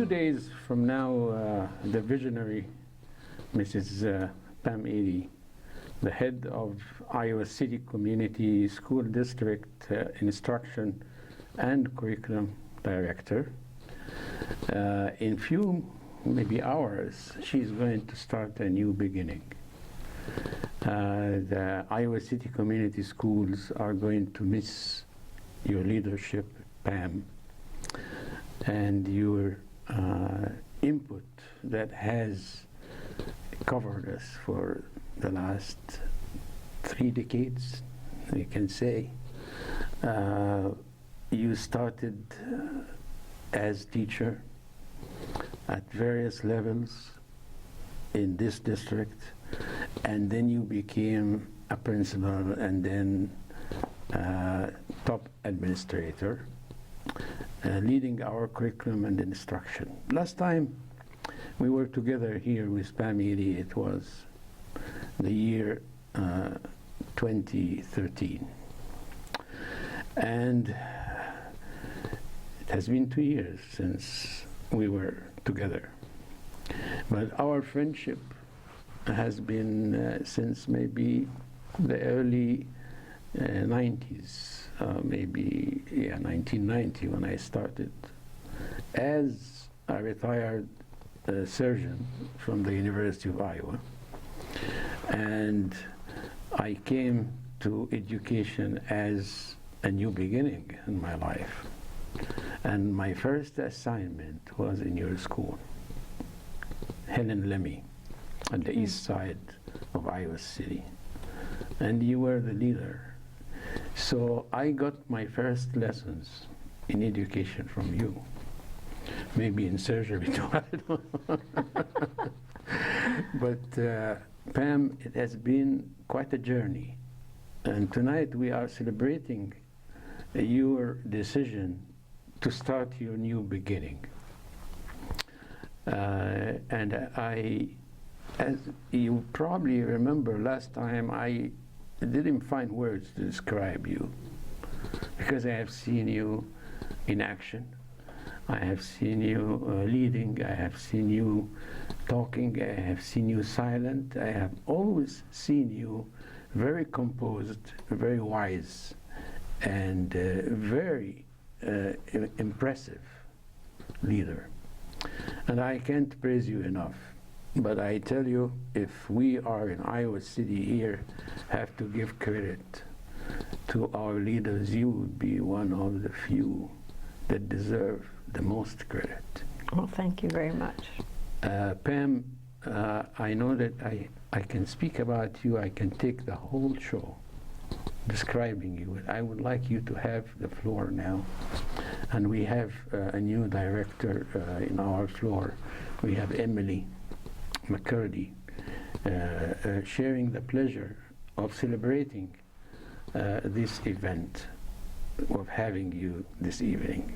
few days from now, the visionary Mrs. Pam Ehly, the head of Iowa City Community School District Instruction and Curriculum Director, in few, maybe hours, she's going to start a new beginning. The Iowa City Community Schools are going to miss your leadership, Pam, and your input that has covered us for the last 3 decades, we can say. You started as teacher at various levels in this district, and then you became a principal and then top administrator, leading our curriculum and instruction. Last time we were together here with Pam Ehly, it was the year 2013. And it has been 2 years since we were together. But our friendship has been since maybe the early 90s, maybe 1990 when I started as a retired surgeon from the University of Iowa. And I came to education as a new beginning in my life. And my first assignment was in your school, Helen Lemmy, at the east side of Iowa City. And you were the leader. So I got my first lessons in education from you. Maybe in surgery too, I don't know. But Pam, it has been quite a journey. And tonight we are celebrating your decision to start your new beginning. And as you probably remember, last time I didn't find words to describe you, because I have seen you in action. I have seen you leading, I have seen you talking, I have seen you silent. I have always seen you very composed, very wise, and very impressive leader. And I can't praise you enough. But I tell you, if we are in Iowa City here, have to give credit to our leaders, you would be one of the few that deserve the most credit. Well, thank you very much. Pam, I know that I can speak about you, I can take the whole show describing you. I would like you to have the floor now. And we have a new director in our floor. We have Emily McCurdy, sharing the pleasure of celebrating this event, of having you this evening.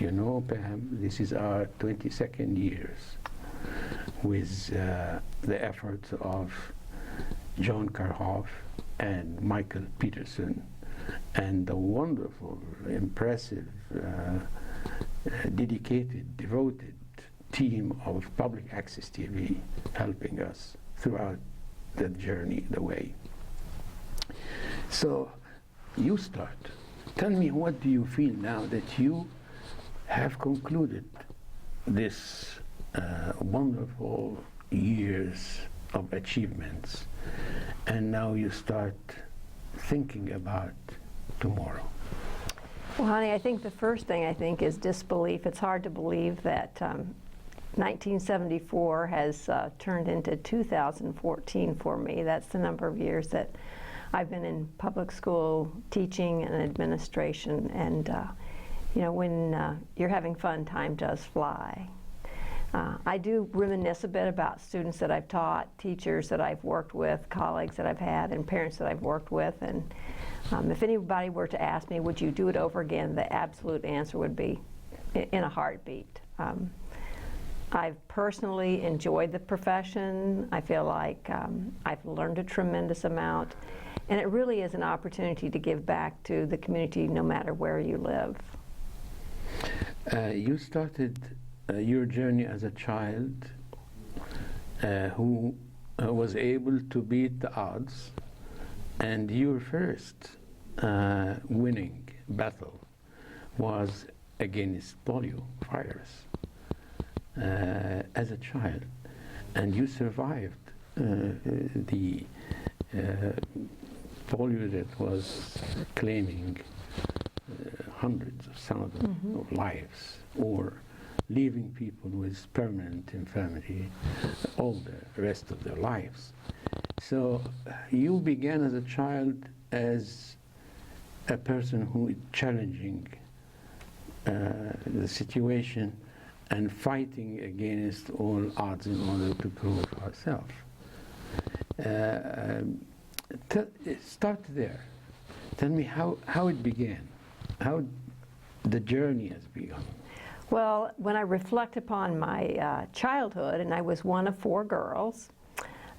You know, Pam, this is our 22nd years with the efforts of John Karhoff and Michael Peterson and the wonderful, impressive, dedicated, devoted team of Public Access TV helping us throughout the journey, the way. So you start. Tell me, what do you feel now that you have concluded this wonderful years of achievements, and now you start thinking about tomorrow? Well, honey, I think the first thing is disbelief. It's hard to believe that 1974 has turned into 2014 for me. That's the number of years that I've been in public school teaching and administration, and you know, when you're having fun, time does fly. I do reminisce a bit about students that I've taught, teachers that I've worked with, colleagues that I've had, and parents that I've worked with. And if anybody were to ask me, would you do it over again, the absolute answer would be in a heartbeat. I've personally enjoyed the profession. I feel like I've learned a tremendous amount. And it really is an opportunity to give back to the community no matter where you live. You started your journey as a child who was able to beat the odds, and your first winning battle was against polio virus as a child, and you survived the polio that was claiming hundreds of thousands of lives, or leaving people with permanent infirmity all the rest of their lives. So you began as a child as a person who is challenging the situation and fighting against all odds in order to prove ourselves. Start there. Tell me how it began, how the journey has begun. Well, when I reflect upon my childhood, and I was one of 4 girls,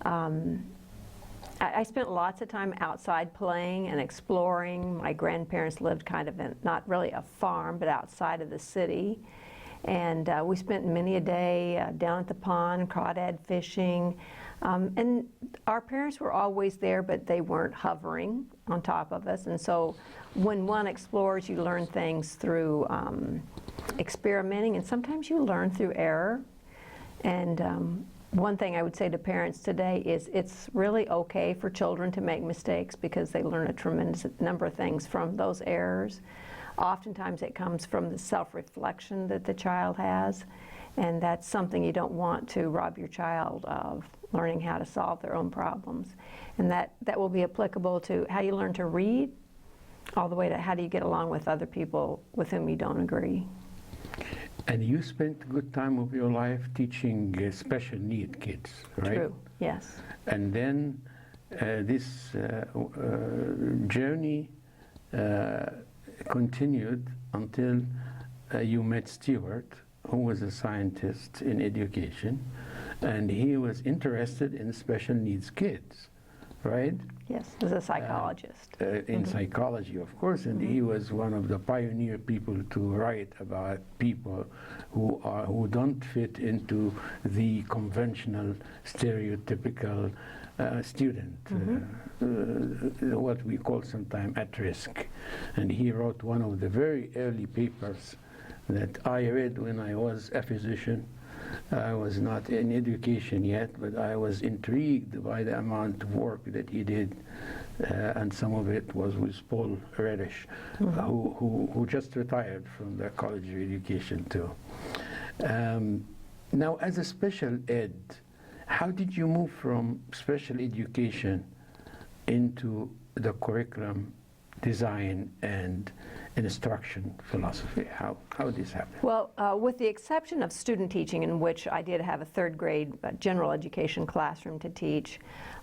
I spent lots of time outside playing and exploring. My grandparents lived kind of in, not really a farm, but outside of the city. And we spent many a day down at the pond, crawdad fishing. And our parents were always there, but they weren't hovering on top of us. And so when one explores, you learn things through experimenting, and sometimes you learn through error. And one thing I would say to parents today is it's really okay for children to make mistakes, because they learn a tremendous number of things from those errors. Oftentimes it comes from the self-reflection that the child has, and that's something you don't want to rob your child of, learning how to solve their own problems. And that will be applicable to how you learn to read, all the way to how do you get along with other people with whom you don't agree. And you spent a good time of your life teaching special need kids, right? True, yes. And then this journey continued until you met Stewart, who was a scientist in education, and he was interested in special needs kids, right? Yes, as a psychologist. In psychology, of course, and he was one of the pioneer people to write about people who don't fit into the conventional, stereotypical student, what we call sometimes at risk. And he wrote one of the very early papers that I read when I was a physician. I was not in education yet, but I was intrigued by the amount of work that he did, and some of it was with Paul Reddish, who just retired from the college of education too. Now, as a special ed, how did you move from special education into the curriculum design and instruction philosophy? How did this happen? Well, with the exception of student teaching, in which I did have a 3rd grade general education classroom to teach,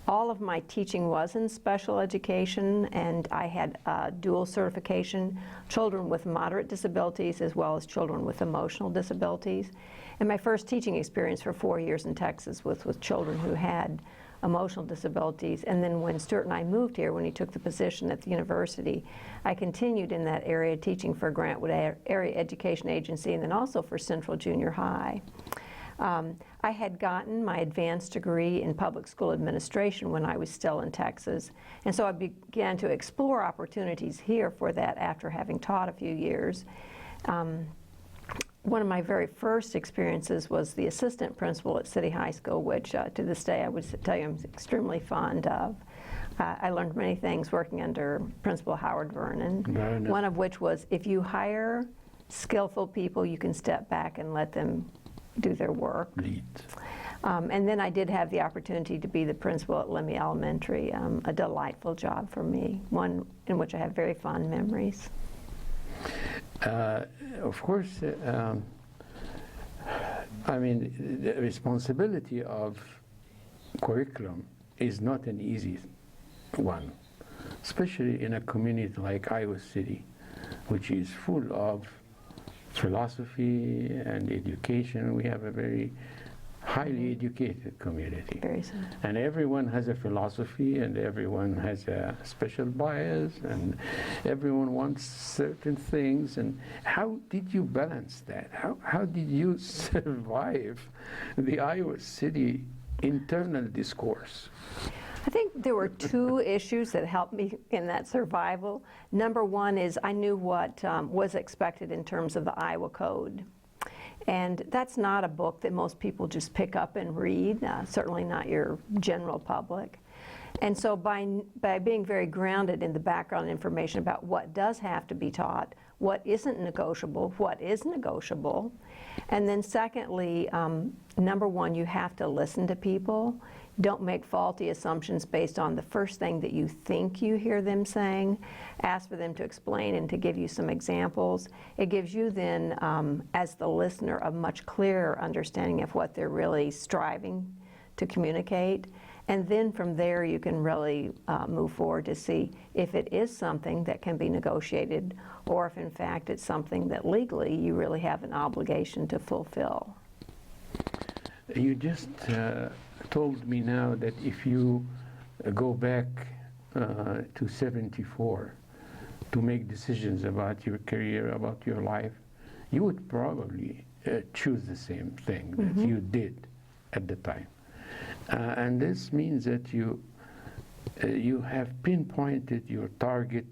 all of my teaching was in special education, and I had dual certification, children with moderate disabilities as well as children with emotional disabilities. And my first teaching experience for 4 years in Texas was with children who had emotional disabilities. And then when Stuart and I moved here, when he took the position at the university, I continued in that area teaching for Grantwood Area Education Agency, and then also for Central Junior High. I had gotten my advanced degree in public school administration when I was still in Texas, and so I began to explore opportunities here for that after having taught a few years. One of my very first experiences was the assistant principal at City High School, which to this day I would tell you I'm extremely fond of. I learned many things working under Principal Howard Vernon, one of which was if you hire skillful people, you can step back and let them do their work. And then I did have the opportunity to be the principal at Lemmy Elementary, a delightful job for me, one in which I have very fond memories. Of course, I mean, the responsibility of curriculum is not an easy one, especially in a community like Iowa City, which is full of philosophy and education. We have a very highly educated community. Very so. And everyone has a philosophy, and everyone has a special bias, and everyone wants certain things. And how did you balance that? How did you survive the Iowa City internal discourse? I think there were two issues that helped me in that survival. Number one is I knew what was expected in terms of the Iowa Code. And that's not a book that most people just pick up and read, certainly not your general public. And so by being very grounded in the background information about what does have to be taught, what isn't negotiable, what is negotiable, and then secondly, number one, you have to listen to people. Don't make faulty assumptions based on the first thing that you think you hear them saying. Ask for them to explain and to give you some examples. It gives you then, as the listener, a much clearer understanding of what they're really striving to communicate. And then from there you can really move forward to see if it is something that can be negotiated, or if in fact it's something that legally you really have an obligation to fulfill. You just told me now that if you go back to 74 to make decisions about your career, about your life, you would probably choose the same thing that you did at the time. And this means that you have pinpointed your target,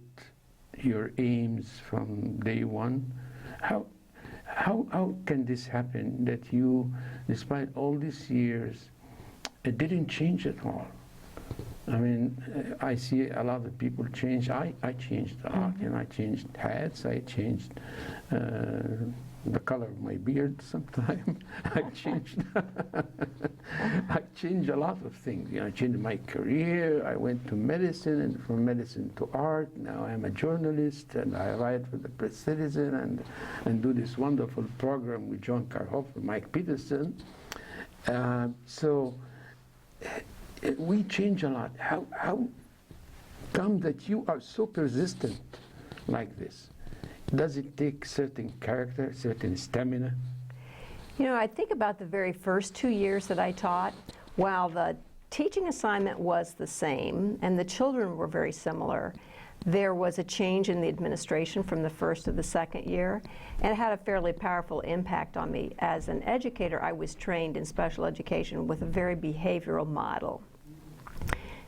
your aims from day one. How can this happen that you, despite all these years, it didn't change at all? I mean, I see a lot of people change. I changed a lot, and I changed hats. I changed the color of my beard sometime. I changed a lot of things. You know, I changed my career. I went to medicine, and from medicine to art. Now I'm a journalist, and I write for the Press Citizen, and do this wonderful program with John Carhoff and Mike Peterson. So we change a lot. How come that you are so persistent like this? Does it take certain character, certain stamina? You know, I think about the very first 2 years that I taught. While the teaching assignment was the same and the children were very similar, there was a change in the administration from the first to the second year, and it had a fairly powerful impact on me. As an educator, I was trained in special education with a very behavioral model.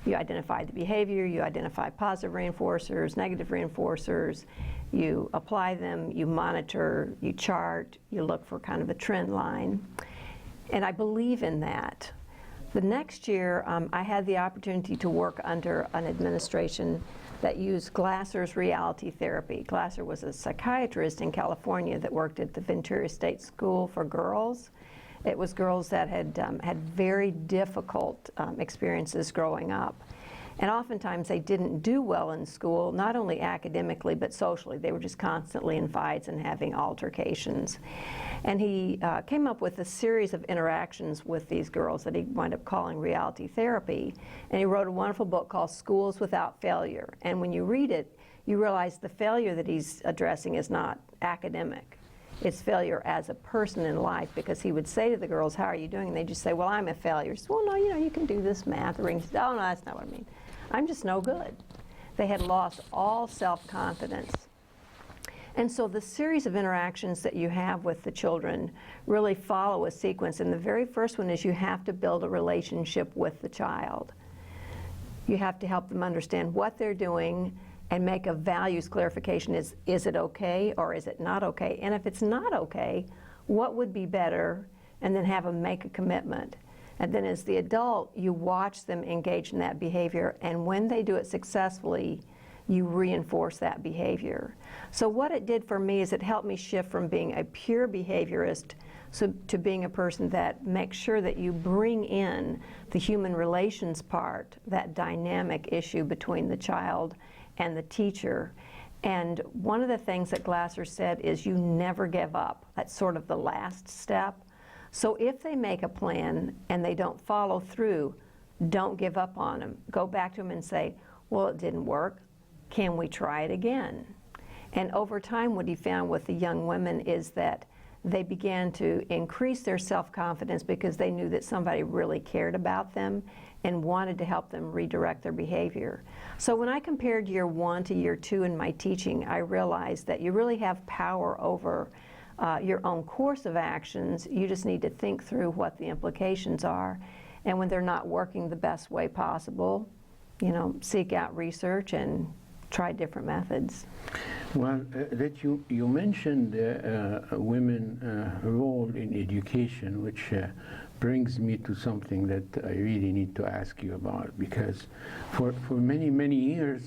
You identify the behavior, you identify positive reinforcers, negative reinforcers, you apply them, you monitor, you chart, you look for kind of a trend line. And I believe in that. The next year, I had the opportunity to work under an administration that used Glasser's reality therapy. Glasser was a psychiatrist in California that worked at the Ventura State School for Girls. It was girls that had had very difficult experiences growing up. And oftentimes they didn't do well in school, not only academically, but socially. They were just constantly in fights and having altercations. And he came up with a series of interactions with these girls that he wound up calling reality therapy. And he wrote a wonderful book called Schools Without Failure. And when you read it, you realize the failure that he's addressing is not academic. It's failure as a person in life, because he would say to the girls, "How are you doing?" And they just say, "Well, I'm a failure." He said, "Well, no, you know, you can do this math." Or, "Oh, no, that's not what I mean. I'm just no good." They had lost all self-confidence. And so the series of interactions that you have with the children really follow a sequence. And the very first one is you have to build a relationship with the child. You have to help them understand what they're doing and make a values clarification. Is it okay or is it not okay? And if it's not okay, what would be better? And then have them make a commitment. And then as the adult, you watch them engage in that behavior, and when they do it successfully, you reinforce that behavior. So what it did for me is it helped me shift from being a pure behaviorist to being a person that makes sure that you bring in the human relations part, that dynamic issue between the child and the teacher. And one of the things that Glasser said is you never give up. That's sort of the last step. So if they make a plan and they don't follow through, don't give up on them. Go back to them and say, "Well, it didn't work. Can we try it again?" And over time, what he found with the young women is that they began to increase their self-confidence because they knew that somebody really cared about them and wanted to help them redirect their behavior. So when I compared year 1 to year 2 in my teaching, I realized that you really have power over your own course of actions. You just need to think through what the implications are. And when they're not working the best way possible, you know, seek out research and try different methods. Well, that you mentioned women role in education, which brings me to something that I really need to ask you about, because for many, many years,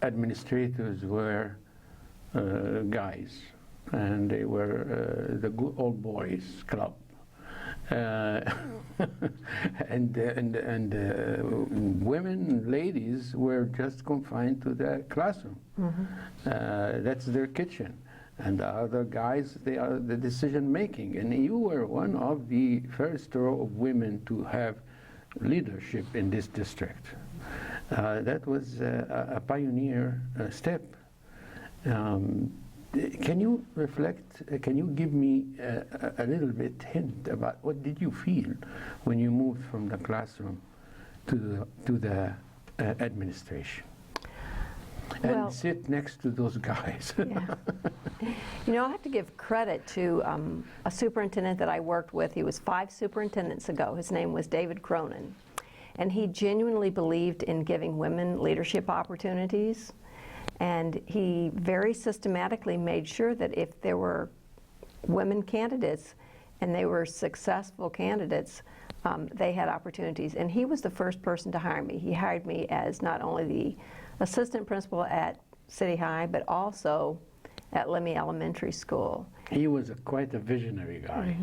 administrators were guys, and they were the good old boys club. And women, ladies, were just confined to the classroom. That's their kitchen. And the other guys, they are the decision making. And you were one of the first row of women to have leadership in this district. That was a pioneer step. Can you reflect, can you give me a little bit hint about what did you feel when you moved from the classroom to the administration? Well, And sit next to those guys. yeah. You know, I have to give credit to a superintendent that I worked with. He was 5 superintendents ago. His name was David Cronin. And he genuinely believed in giving women leadership opportunities. And he very systematically made sure that if there were women candidates and they were successful candidates, they had opportunities. And he was the first person to hire me. He hired me as not only the assistant principal at City High, but also at Lemmy Elementary School. He was quite a visionary guy.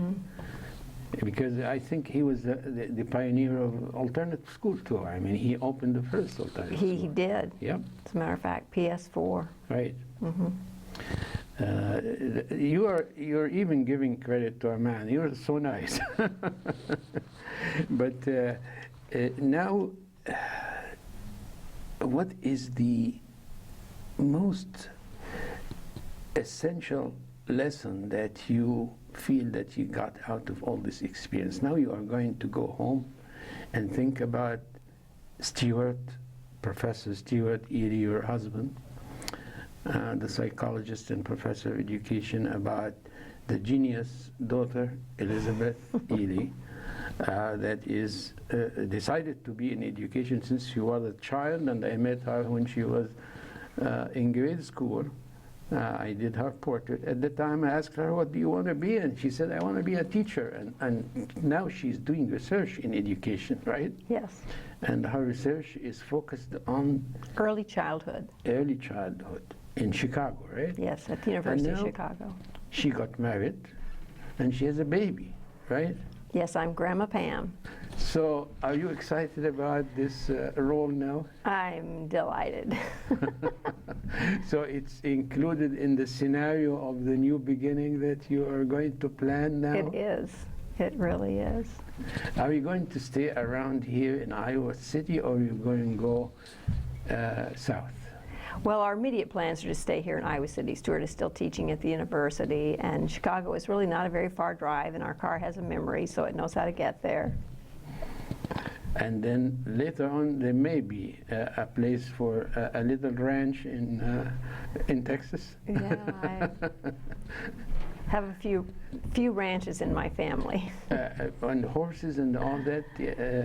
Because I think he was the pioneer of alternative schools too. I mean, he opened the first alternative school. He did. Yep. As a matter of fact, PS4. Right. You're even giving credit to a man. You're so nice. But now, what is the most essential lesson that you feel that you got out of all this experience? Now you are going to go home and think about Stewart, Professor Stewart Ehly, your husband, the psychologist and professor of education, about the genius daughter, Elizabeth Ehly, that is decided to be in education since she was a child, and I met her when she was in grade school. I did her portrait. At the time, I asked her, what do you want to be? And she said, I want to be a teacher. And now she's doing research in education, right? Yes. And her research is focused on Early childhood. early childhood in Chicago, right? Yes, at the University of now- Chicago. She got married, and she has a baby, right? Yes, I'm Grandma Pam. So are you excited about this role now? I'm delighted. So it's included in the scenario of the new beginning that you are going to plan now? It is. It really is. Are you going to stay around here in Iowa City, or are you going to go south? Well, our immediate plans are to stay here in Iowa City. Stuart is still teaching at the university, and Chicago is really not a very far drive, and our car has a memory, so it knows how to get there. And then later on, there may be a place for a little ranch in Texas. Yeah, I have a few ranches in my family. And horses and all that.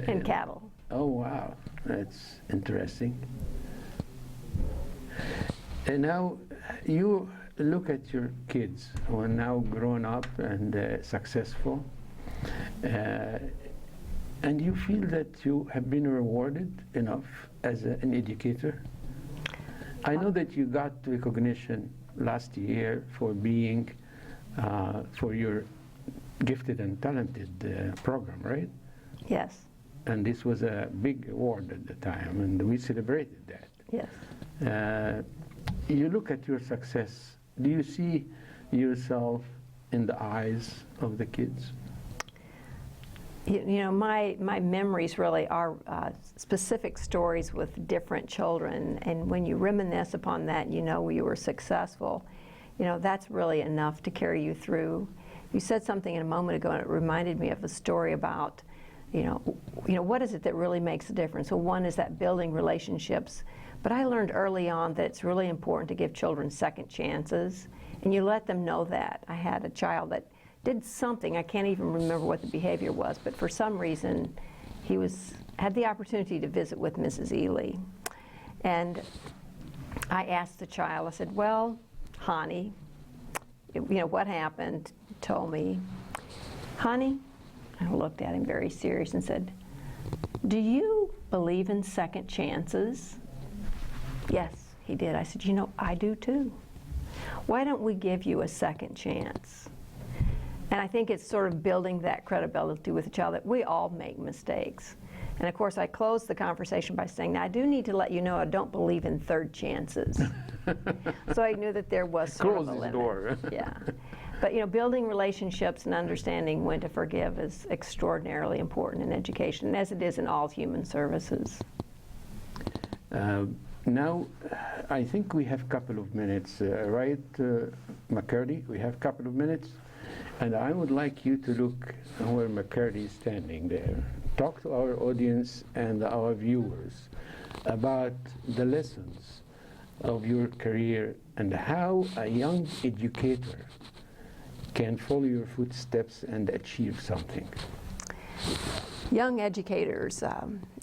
And cattle. Oh wow, that's interesting. And now you look at your kids who are now grown up and successful, and you feel that you have been rewarded enough as an educator. I know that you got recognition last year for being, for your gifted and talented program, right? Yes. And this was a big award at the time, and we celebrated that. Yes. You look at your success, do you see yourself in the eyes of the kids? You know, my memories really are specific stories with different children, and when you reminisce upon that, you know you were successful. that's really enough to carry you through. You said something a moment ago, and it reminded me of a story about, what is it that really makes a difference? So one is that building relationships, but I learned early on that it's really important to give children second chances, and you let them know that. I had a child that did something, I can't even remember what the behavior was, but for some reason he had the opportunity to visit with Mrs. Ehly. And I asked the child, I said, well, honey, what happened? He told me, honey, I looked at him very serious and said, do you believe in second chances? Yes, he did. I said, I do too. Why don't we give you a second chance? And I think it's sort of building that credibility with the child that we all make mistakes. And of course, I closed the conversation by saying, now, I do need to let you know I don't believe in third chances. So I knew that there was sort of a limit. Door. Yeah. But building relationships and understanding when to forgive is extraordinarily important in education, as it is in all human services. Now, I think we have a couple of minutes, right, McCurdy? We have a couple of minutes. And I would like you to look where McCurdy is standing there. Talk to our audience and our viewers about the lessons of your career and how a young educator can follow your footsteps and achieve something. Young educators,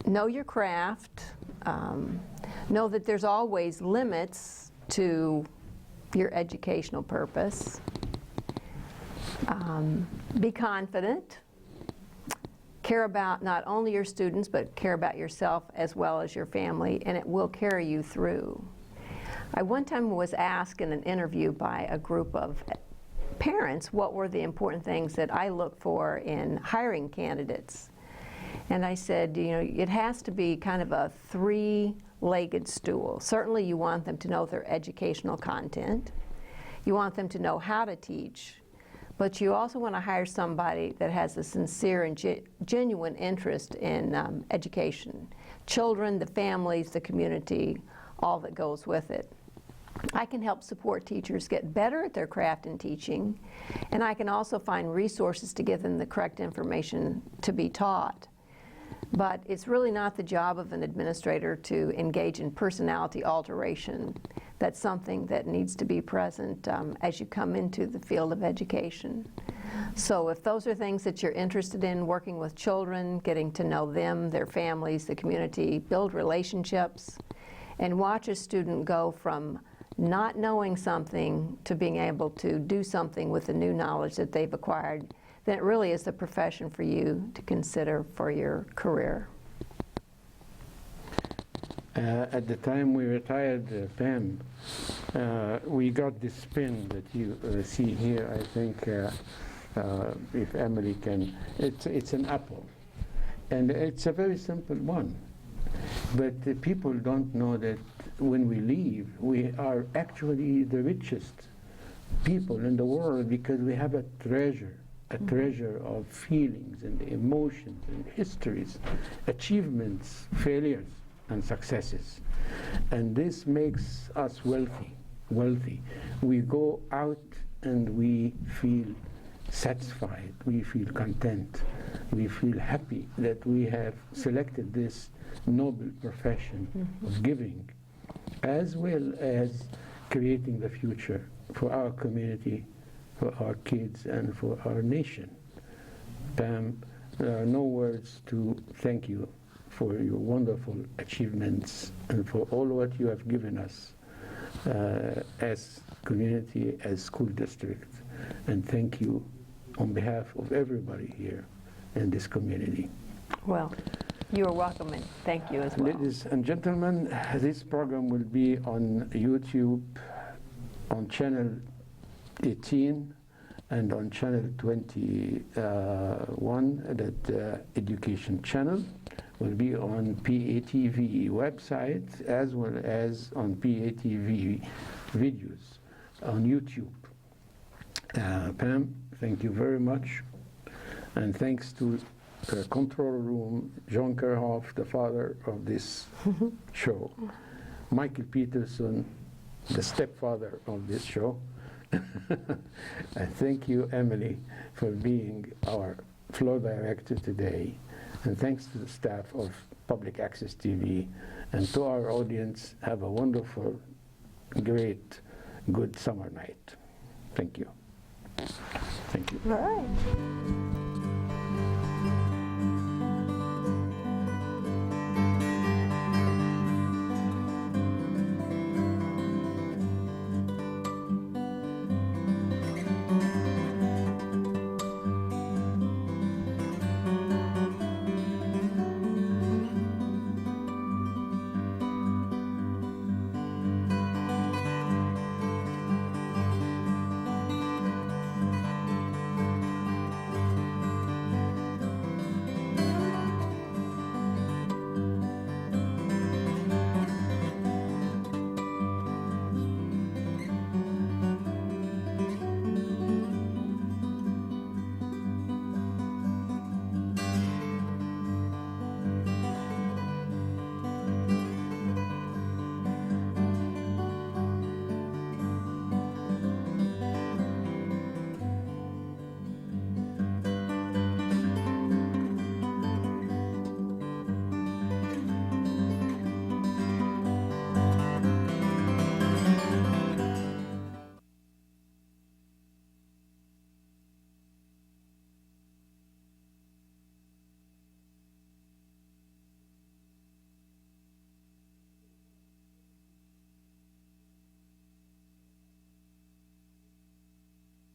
know your craft, know that there's always limits to your educational purpose. Be confident, care about not only your students, but care about yourself as well as your family, and it will carry you through. I one time was asked in an interview by a group of parents what were the important things that I look for in hiring candidates. And I said, it has to be kind of a three-legged stool. Certainly you want them to know their educational content. You want them to know how to teach. But you also want to hire somebody that has a sincere and genuine interest in education. Children, the families, the community, all that goes with it. I can help support teachers get better at their craft in teaching, and I can also find resources to give them the correct information to be taught. But it's really not the job of an administrator to engage in personality alteration. That's something that needs to be present as you come into the field of education. So if those are things that you're interested in, working with children, getting to know them, their families, the community, build relationships, and watch a student go from not knowing something to being able to do something with the new knowledge that they've acquired, then it really is the profession for you to consider for your career. At the time we retired, Pam, we got this pin that you see here. I think if Emily can, it's an apple. And it's a very simple one. But the people don't know that when we leave, we are actually the richest people in the world because we have a treasure of feelings and emotions and histories, achievements, failures, and successes. And this makes us wealthy. We go out and we feel satisfied, we feel content, we feel happy that we have selected this noble profession of giving, as well as creating the future for our community, for our kids, and for our nation. Pam, there are no words to thank you for your wonderful achievements and for all what you have given us as community, as school district. And thank you on behalf of everybody here in this community. Well, you are welcome, and thank you as well. Ladies and gentlemen, this program will be on YouTube, on channel 18, and on channel 21, that education channel. Will be on PATV website as well as on PATV videos on YouTube. Pam, thank you very much. And thanks to the control room, John Kerhoff, the father of this show, Michael Peterson, the stepfather of this show, And thank you, Emily, for being our floor director today. And thanks to the staff of Public Access TV. And to our audience, have a wonderful, great, good summer night. Thank you. Thank you. All right.